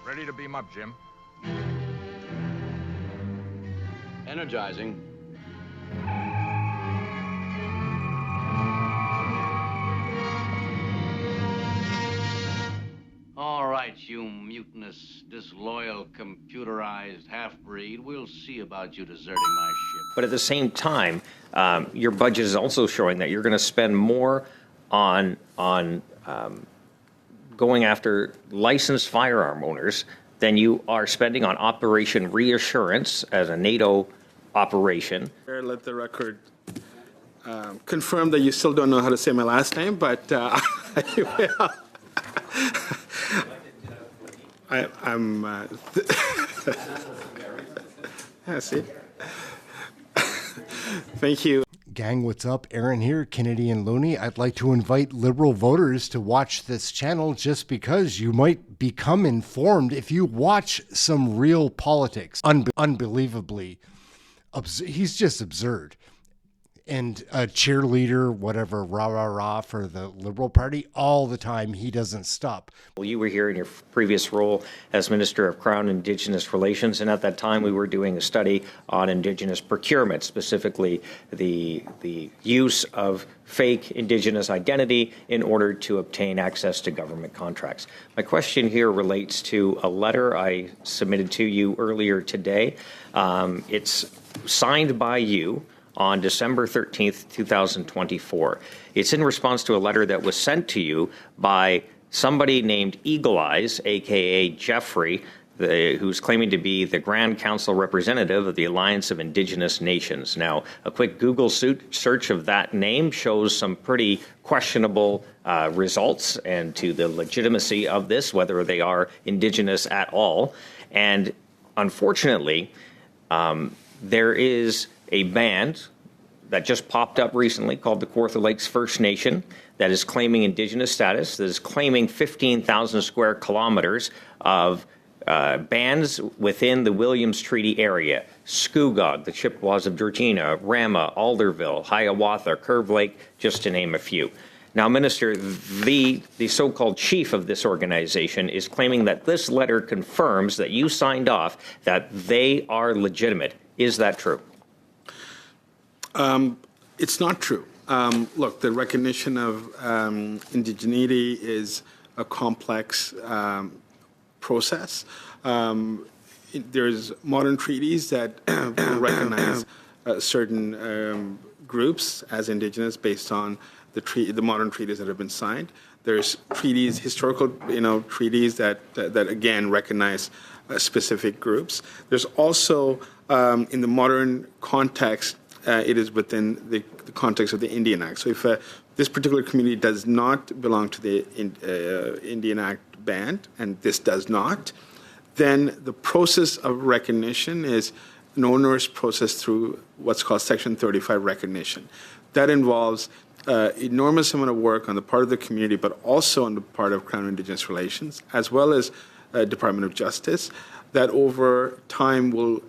Ready to beam up, Jim? Energizing. All right, you mutinous, disloyal, computerized half-breed. We'll see about you deserting my ship. But at the same time, your budget is also showing that you're going to spend more on going after licensed firearm owners than you are spending on Operation Reassurance as a NATO operation. Let the record confirm that you still don't know how to say my last name, but I'm yeah, see? Thank you. Gang, what's up? Aaron here, Canadian Looney. I'd like to invite Liberal voters to watch this channel just because you might become informed if you watch some real politics. Unbelievably, he's just absurd. And a cheerleader, whatever, rah, rah, rah for the Liberal Party all the time. He doesn't stop. Well, you were here in your previous role as Minister of Crown and Indigenous Relations, and at that time we were doing a study on Indigenous procurement, specifically the use of fake Indigenous identity in order to obtain access to government contracts. My question here relates to a letter I submitted to you earlier today. It's signed by you on December 13th, 2024. It's in response to a letter that was sent to you by somebody named Eagle Eyes, a.k.a. Jeffrey, who's claiming to be the Grand Council representative of the Alliance of Indigenous Nations. Now, a quick Google search of that name shows some pretty questionable results and to the legitimacy of this, whether they are Indigenous at all. And unfortunately, there is a band that just popped up recently called the Kawartha Lakes First Nation that is claiming Indigenous status, that is claiming 15,000 square kilometers of bands within the Williams Treaty area. Scugog, the Chippewas of Georgina, Rama, Alderville, Hiawatha, Curve Lake, just to name a few. Now, Minister, the so-called chief of this organization is claiming that this letter confirms that you signed off that they are legitimate. Is that true? It's not true. Look, the recognition of indigeneity is a complex process. There's modern treaties that recognize certain groups as Indigenous based on the modern treaties that have been signed. There's treaties, historical, treaties that again recognize specific groups. There's also in the modern context. It is within the context of the Indian Act. So if this particular community does not belong to the Indian Act band, and this does not, then the process of recognition is an onerous process through what's called Section 35 recognition. That involves enormous amount of work on the part of the community, but also on the part of Crown Indigenous Relations, as well as Department of Justice, that over time will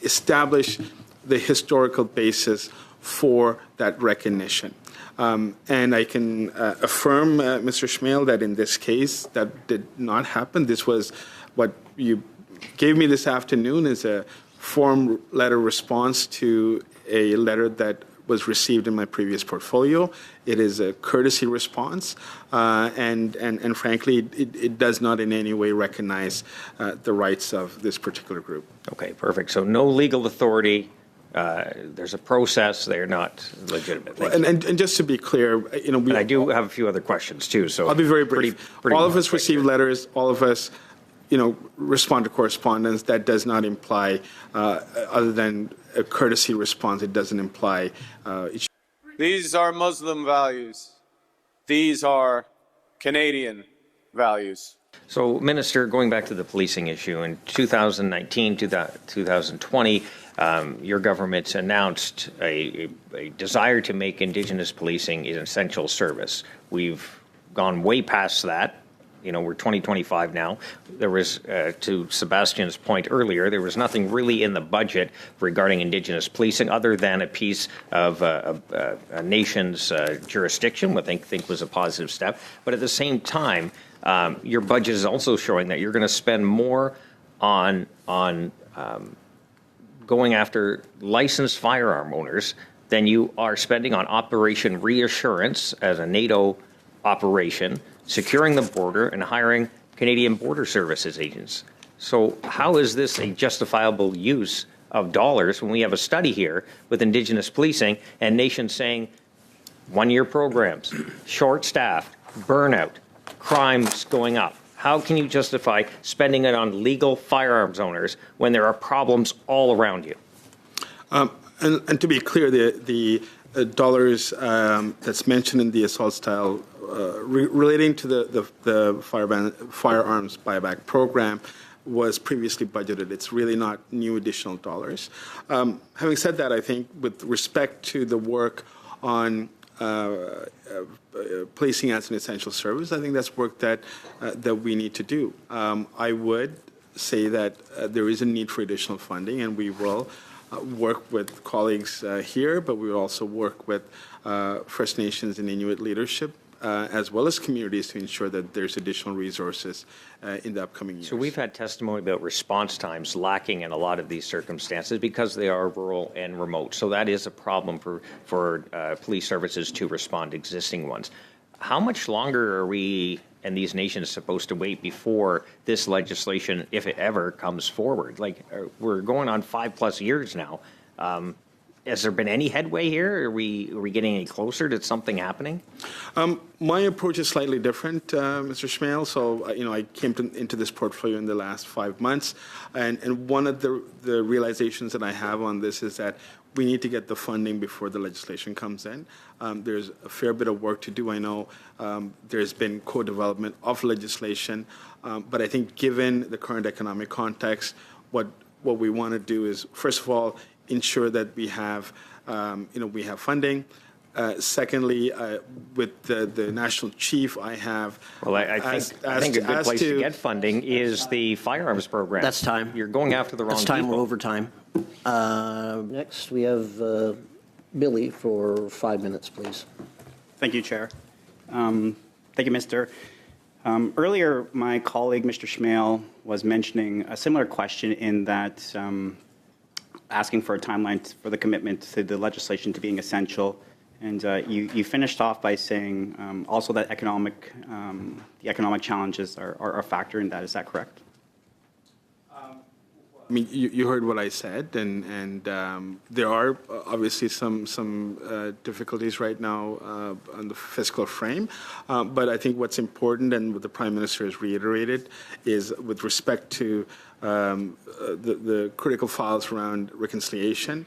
establish the historical basis for that recognition. And I can affirm, Mr. Schmale, that in this case, that did not happen. This was what you gave me this afternoon is a form letter response to a letter that was received in my previous portfolio. It is a courtesy response, and frankly, it does not in any way recognize the rights of this particular group. Okay, perfect. So no legal authority. There's a process. They're not legitimate. And just to be clear, and I do have a few other questions too. So I'll be very brief. Pretty all of us receive letters. All of us, respond to correspondence. That does not imply, other than a courtesy response, it doesn't imply. These are Muslim values. These are Canadian values. So, Minister, going back to the policing issue, in 2019, 2020, your government announced a desire to make Indigenous policing an essential service. We've gone way past that. we're 2025 now. There was, to Sebastian's point earlier, there was nothing really in the budget regarding Indigenous policing other than a piece of a nation's jurisdiction, which I think was a positive step. But at the same time, your budget is also showing that you're going to spend more on going after licensed firearm owners than you are spending on Operation Reassurance as a NATO operation, securing the border, and hiring Canadian Border Services agents. So how is this a justifiable use of dollars when we have a study here with Indigenous policing and nations saying one-year programs, short-staffed, burnout, crimes going up? How can you justify spending it on legal firearms owners when there are problems all around you? And to be clear, the dollars that's mentioned in the assault style relating to the firearms buyback program was previously budgeted. It's really not new additional dollars. Having said that, I think with respect to the work on placing as an essential service, I think that's work that we need to do. I would say that there is a need for additional funding, and we will work with colleagues here, but we will also work with First Nations and Inuit leadership, as well as communities, to ensure that there's additional resources in the upcoming years. So we've had testimony about response times lacking in a lot of these circumstances because they are rural and remote. So that is a problem for police services to respond to existing ones. How much longer are we and these nations supposed to wait before this legislation, if it ever comes forward? Like, we're going on 5+ years now. Has there been any headway here? Are we getting any closer to something happening? My approach is slightly different, Mr. Schmale. So, I came into this portfolio in the last 5 months, and one of the realizations that I have on this is that we need to get the funding before the legislation comes in. There's a fair bit of work to do. I know there's been co-development of legislation, but I think given the current economic context, what we want to do is, first of all, ensure that we have funding. Secondly, with the national chief, I have. Well, I think a good place to get funding is the firearms program. That's time. You're going after the wrong That's time. people. We're over time. Next, we have Billy for 5 minutes, please. Thank you, Chair. Thank you, Mr. Earlier, my colleague, Mr. Schmale, was mentioning a similar question in that asking for a timeline for the commitment to the legislation to being essential. And you finished off by saying also that the economic challenges are a factor in that. Is that correct? I mean, you heard what I said, and there are obviously some difficulties right now on the fiscal frame. But I think what's important, and what the Prime Minister has reiterated, is with respect to the critical files around reconciliation.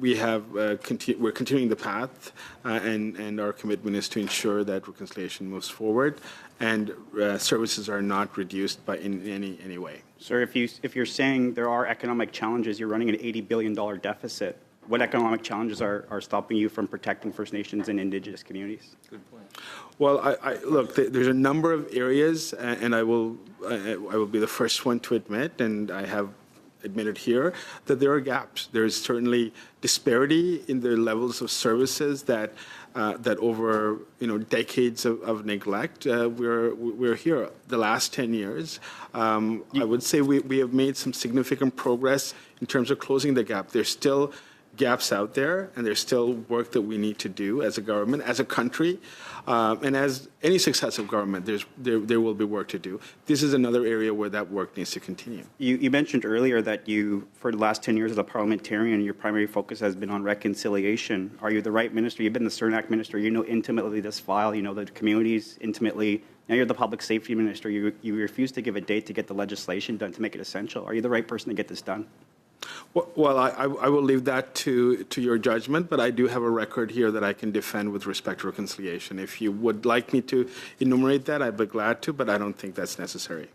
We're continuing the path, and our commitment is to ensure that reconciliation moves forward, and services are not reduced in any way. Sir, if you're saying there are economic challenges, you're running an $80 billion deficit. What economic challenges are stopping you from protecting First Nations and Indigenous communities? Good point. Well, look, there's a number of areas, and I will be the first one to admit, and I have admitted here, that there are gaps. There is certainly disparity in the levels of services that over decades of neglect, we're here. The last 10 years, I would say we have made some significant progress in terms of closing the gap. There's still gaps out there, and there's still work that we need to do as a government, as a country, and as any successive government. There will be work to do. This is another area where that work needs to continue. You mentioned earlier that for the last 10 years as a parliamentarian, your primary focus has been on reconciliation. Are you the right minister? You've been the Cernak minister. You know intimately this file. You know the communities intimately. Now you're the public safety minister. You refuse to give a date to get the legislation done, to make it essential. Are you the right person to get this done? Well, I will leave that to your judgment, but I do have a record here that I can defend with respect to reconciliation. If you would like me to enumerate that, I'd be glad to, but I don't think that's necessary.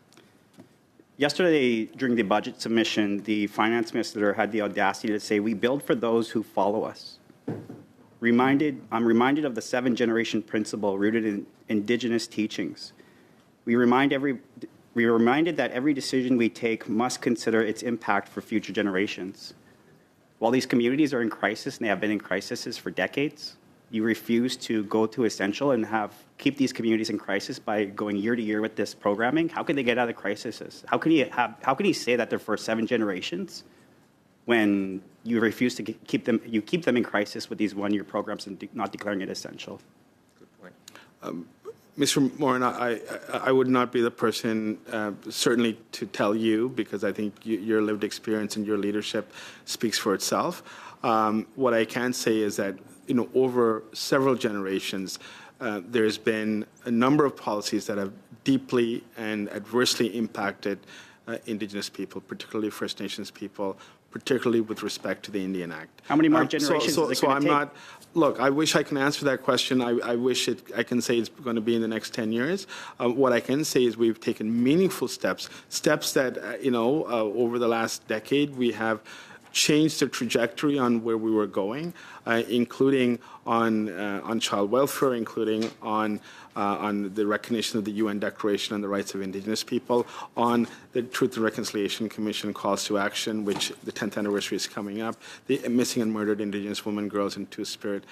Yesterday, during the budget submission, the finance minister had the audacity to say, "We build for those who follow us." I'm reminded of the 7-generation principle rooted in Indigenous teachings. We are reminded that every decision we take must consider its impact for future generations. While these communities are in crisis, and they have been in crises for decades, you refuse to go to essential and keep these communities in crisis by going year to year with this programming. How can they get out of crises? How can you say that they're for 7 generations when you refuse to keep them in crisis with these 1-year programs and not declaring it essential? Good point. Mr. Morin, I would not be the person certainly to tell you, because I think your lived experience and your leadership speaks for itself. What I can say is that over several generations, there's been a number of policies that have deeply and adversely impacted Indigenous people, particularly First Nations people, particularly with respect to the Indian Act. How many more generations is it going to take? Look, I wish I can answer that question. I wish I can say it's going to be in the next 10 years. What I can say is we've taken meaningful steps that, over the last decade, we have changed the trajectory on where we were going, including on child welfare, including on the recognition of the UN Declaration on the Rights of Indigenous People, on the Truth and Reconciliation Commission calls to action, which the 10th anniversary is coming up, the missing and murdered Indigenous women, girls, and Two-Spirit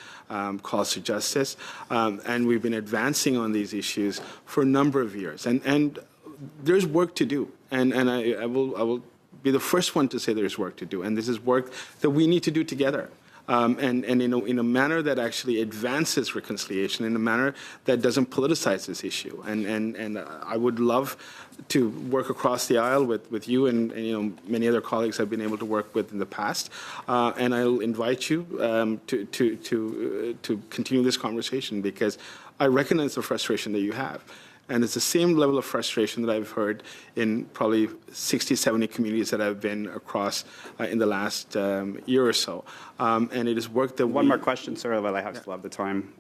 calls to justice. And we've been advancing on these issues for a number of years. And there's work to do. And I will be the first one to say there's work to do. And this is work that we need to do together. And in a manner that actually advances reconciliation, in a manner that doesn't politicize this issue. And I would love to work across the aisle with you and many other colleagues I've been able to work with in the past. And I'll invite you to continue this conversation, because I recognize the frustration that you have. And it's the same level of frustration that I've heard in probably 60, 70 communities that I've been across in the last year or so. And it is work that One more question, sir, while I still have the time.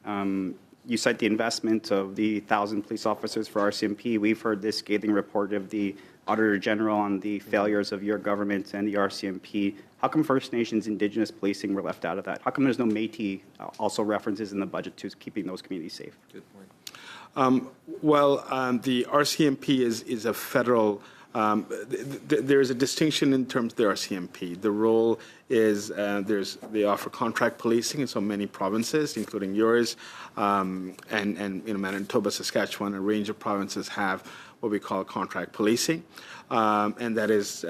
You cite the investment of the 1,000 police officers for RCMP. We've heard this scathing report of the Auditor General on the failures of your government and the RCMP. How come First Nations Indigenous policing were left out of that? How come there's no Métis also references in the budget to keeping those communities safe? Good point. The RCMP is a federal. There's a distinction in terms of the RCMP. The role is they offer contract policing in so many provinces, including yours, and Manitoba, Saskatchewan, a range of provinces have what we call contract policing, and that is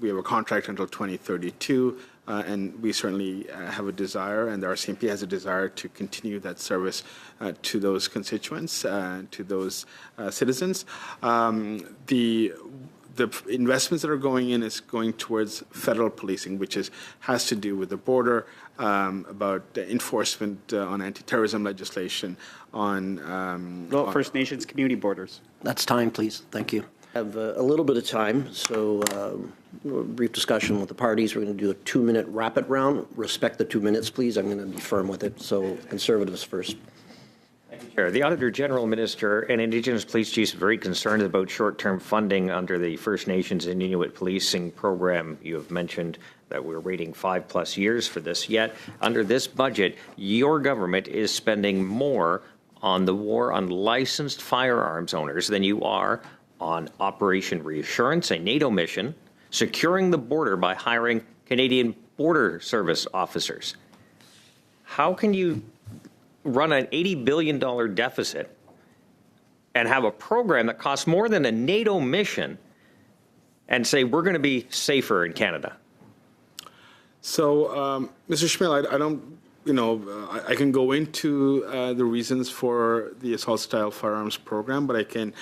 we have a contract until 2032. And we certainly have a desire, and the RCMP has a desire to continue that service to those constituents, to those citizens. The investments that are going in is going towards federal policing, which has to do with the border, about enforcement on anti-terrorism legislation, on First Nations community borders. That's time, please. Thank you. I have a little bit of time, so brief discussion with the parties. We're going to do a 2-minute rapid round. Respect the 2 minutes, please. I'm going to be firm with it. So Conservatives first. Thank you, Chair. The Auditor General, Minister, and Indigenous police chiefs are very concerned about short-term funding under the First Nations and Inuit policing program. You have mentioned that we're waiting 5+ years for this. Yet, under this budget, your government is spending more on the war on licensed firearms owners than you are on Operation Reassurance, a NATO mission, securing the border by hiring Canadian Border Service officers. How can you run an $80 billion deficit and have a program that costs more than a NATO mission and say we're going to be safer in Canada? So, Mr. Schmale, I don't, I can go into the reasons for the assault-style firearms program, but I can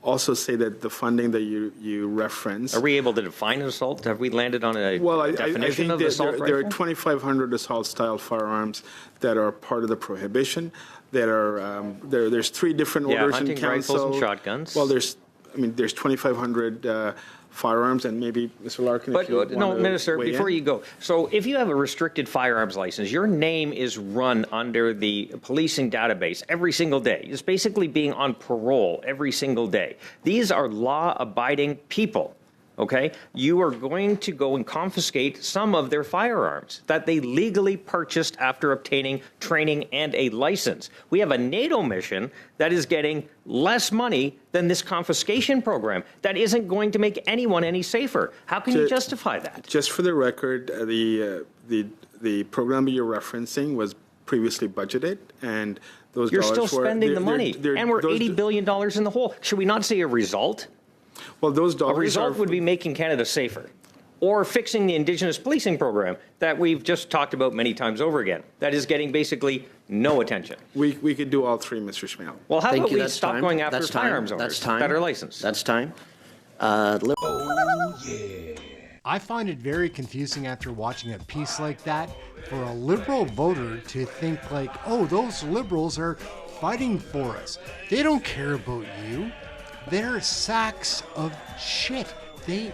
also say that the funding that you reference. Are we able to define an assault? Have we landed on a definition of assault rifle? There are 2,500 assault-style firearms that are part of the prohibition. That are there's 3 different orders in council. Hunting rifles and shotguns. Well, there's 2,500 firearms, and maybe Mr. Larkin, if you want no, Minister, weigh before in. you go, so if you have a restricted firearms license, your name is run under the policing database every single day. It's basically being on parole every single day. These are law-abiding people, okay, you are going to go and confiscate some of their firearms that they legally purchased after obtaining training and a license. We have a NATO mission that is getting less money than this confiscation program. That isn't going to make anyone any safer. How can you justify that? Just for the record, the program you're referencing was previously budgeted, and those You're dollars still spending the money, and we're $80 billion in the hole. Should we not see a result? Well, those A dollars result would be making Canada safer, or fixing the Indigenous policing program that we've just talked about many times over again. That is getting basically no attention. We could do all three, Mr. Schmale. Well, how Thank about you. we That's stop time. going after That's time. firearms owners That's time. that are licensed? That's time. I find it very confusing after watching a piece like that for a Liberal voter to think like, oh, those Liberals are fighting for us. They don't care about you. They're sacks of shit. They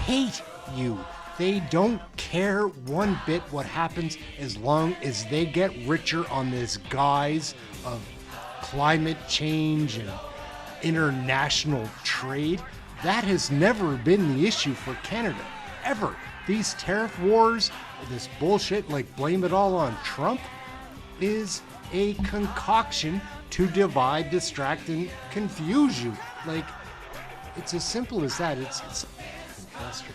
hate you. They don't care one bit what happens as long as they get richer on this guise of climate change and international trade. That has never been the issue for Canada, ever. These tariff wars, this bullshit, like blame it all on Trump, is a concoction to divide, distract, and confuse you. Like, it's as simple as that. It's fantastic.